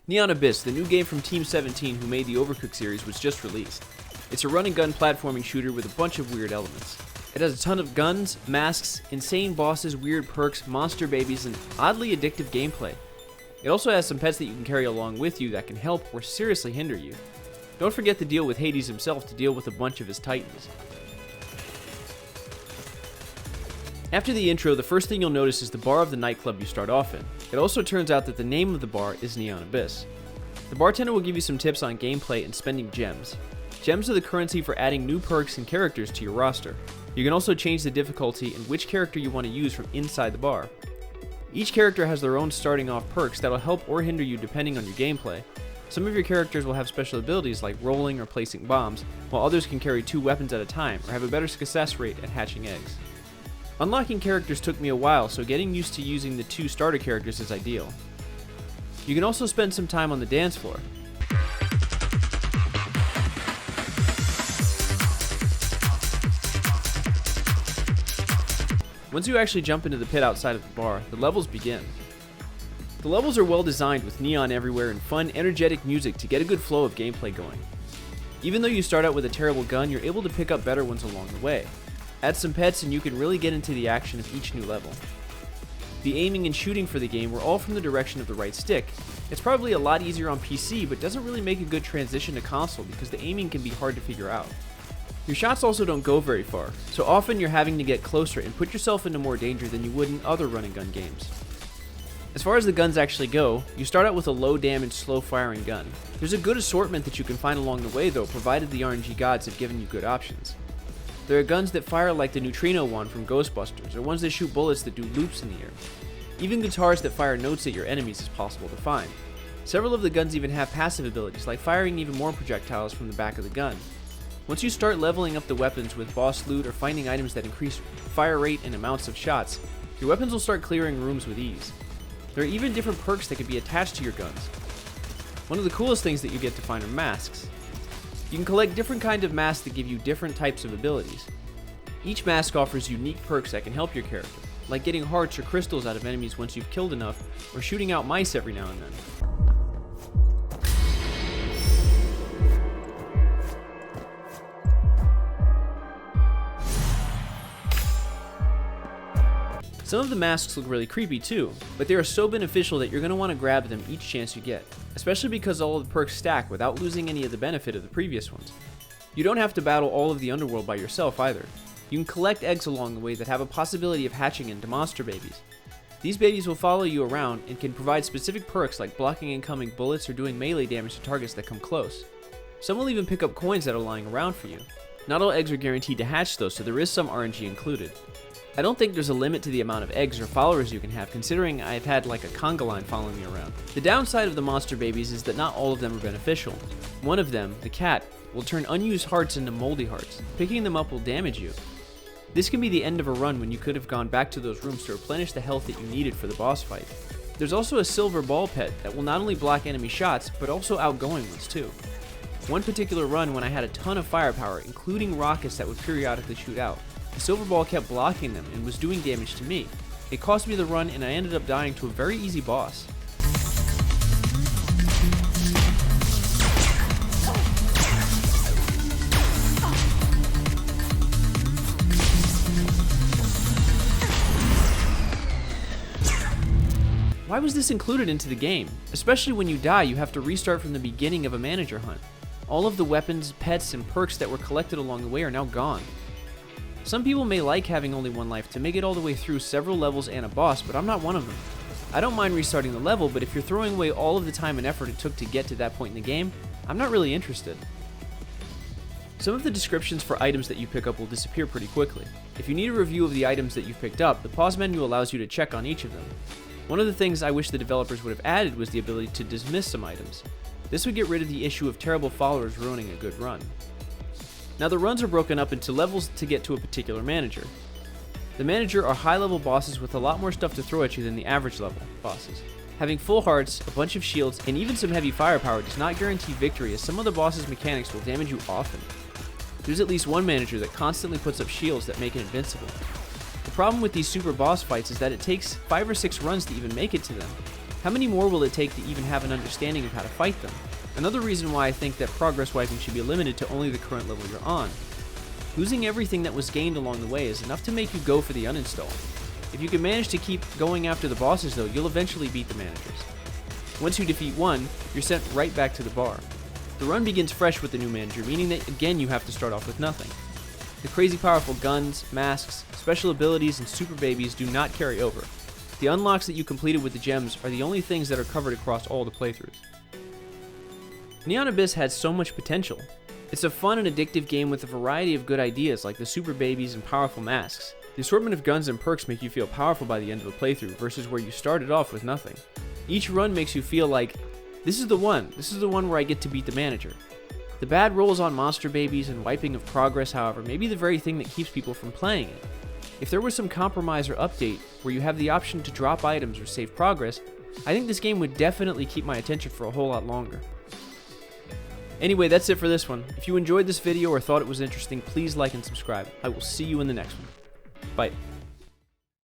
Neon Abyss, the new game from Team 17 who made the Overcooked series, was just released. It's a run-and-gun platforming shooter with a bunch of weird elements. It has a ton of guns, masks, insane bosses, weird perks, monster babies, and oddly addictive gameplay. It also has some pets that you can carry along with you that can help or seriously hinder you. Don't forget to deal with Hades himself to deal with a bunch of his titans. After the intro, the first thing you'll notice is the bar of the nightclub you start off in. It also turns out that the name of the bar is Neon Abyss. The bartender will give you some tips on gameplay and spending gems. Gems are the currency for adding new perks and characters to your roster. You can also change the difficulty and which character you want to use from inside the bar. Each character has their own starting off perks that'll help or hinder you depending on your gameplay. Some of your characters will have special abilities like rolling or placing bombs, while others can carry 2 weapons at a time or have a better success rate at hatching eggs. Unlocking characters took me a while, so getting used to using the 2 starter characters is ideal. You can also spend some time on the dance floor. Once you actually jump into the pit outside of the bar, the levels begin. The levels are well designed with neon everywhere and fun, energetic music to get a good flow of gameplay going. Even though you start out with a terrible gun, you're able to pick up better ones along the way. Add some pets and you can really get into the action of each new level. The aiming and shooting for the game were all from the direction of the right stick. It's probably a lot easier on PC, but doesn't really make a good transition to console because the aiming can be hard to figure out. Your shots also don't go very far, so often you're having to get closer and put yourself into more danger than you would in other run-and-gun games. As far as the guns actually go, you start out with a low damage, slow firing gun. There's a good assortment that you can find along the way though, provided the RNG gods have given you good options. There are guns that fire like the neutrino one from Ghostbusters, or ones that shoot bullets that do loops in the air. Even guitars that fire notes at your enemies is possible to find. Several of the guns even have passive abilities, like firing even more projectiles from the back of the gun. Once you start leveling up the weapons with boss loot or finding items that increase fire rate and amounts of shots, your weapons will start clearing rooms with ease. There are even different perks that can be attached to your guns. One of the coolest things that you get to find are masks. You can collect different kinds of masks that give you different types of abilities. Each mask offers unique perks that can help your character, like getting hearts or crystals out of enemies once you've killed enough, or shooting out mice every now and then. Some of the masks look really creepy too, but they are so beneficial that you're going to want to grab them each chance you get, especially because all of the perks stack without losing any of the benefit of the previous ones. You don't have to battle all of the underworld by yourself either. You can collect eggs along the way that have a possibility of hatching into monster babies. These babies will follow you around and can provide specific perks like blocking incoming bullets or doing melee damage to targets that come close. Some will even pick up coins that are lying around for you. Not all eggs are guaranteed to hatch though, so there is some RNG included. I don't think there's a limit to the amount of eggs or followers you can have, considering I've had like a conga line following me around. The downside of the monster babies is that not all of them are beneficial. One of them, the cat, will turn unused hearts into moldy hearts. Picking them up will damage you. This can be the end of a run when you could have gone back to those rooms to replenish the health that you needed for the boss fight. There's also a silver ball pet that will not only block enemy shots, but also outgoing ones too. One particular run when I had a ton of firepower, including rockets that would periodically shoot out, the silver ball kept blocking them and was doing damage to me. It cost me the run and I ended up dying to a very easy boss. Why was this included into the game? Especially when you die, you have to restart from the beginning of a manager hunt. All of the weapons, pets, and perks that were collected along the way are now gone. Some people may like having only one life to make it all the way through several levels and a boss, but I'm not one of them. I don't mind restarting the level, but if you're throwing away all of the time and effort it took to get to that point in the game, I'm not really interested. Some of the descriptions for items that you pick up will disappear pretty quickly. If you need a review of the items that you've picked up, the pause menu allows you to check on each of them. One of the things I wish the developers would have added was the ability to dismiss some items. This would get rid of the issue of terrible followers ruining a good run. Now the runs are broken up into levels to get to a particular manager. The manager are high-level bosses with a lot more stuff to throw at you than the average level bosses. Having full hearts, a bunch of shields, and even some heavy firepower does not guarantee victory, as some of the boss's mechanics will damage you often. There's at least one manager that constantly puts up shields that make it invincible. The problem with these super boss fights is that it takes 5 or 6 runs to even make it to them. How many more will it take to even have an understanding of how to fight them? Another reason why I think that progress wiping should be limited to only the current level you're on. Losing everything that was gained along the way is enough to make you go for the uninstall. If you can manage to keep going after the bosses though, you'll eventually beat the managers. Once you defeat one, you're sent right back to the bar. The run begins fresh with the new manager, meaning that again you have to start off with nothing. The crazy powerful guns, masks, special abilities, and super babies do not carry over. The unlocks that you completed with the gems are the only things that are covered across all the playthroughs. Neon Abyss has so much potential. It's a fun and addictive game with a variety of good ideas like the super babies and powerful masks. The assortment of guns and perks make you feel powerful by the end of a playthrough versus where you started off with nothing. Each run makes you feel like, this is the one where I get to beat the manager. The bad rolls on monster babies and wiping of progress, however, may be the very thing that keeps people from playing it. If there was some compromise or update where you have the option to drop items or save progress, I think this game would definitely keep my attention for a whole lot longer. Anyway, that's it for this one. If you enjoyed this video or thought it was interesting, please like and subscribe. I will see you in the next one. Bye.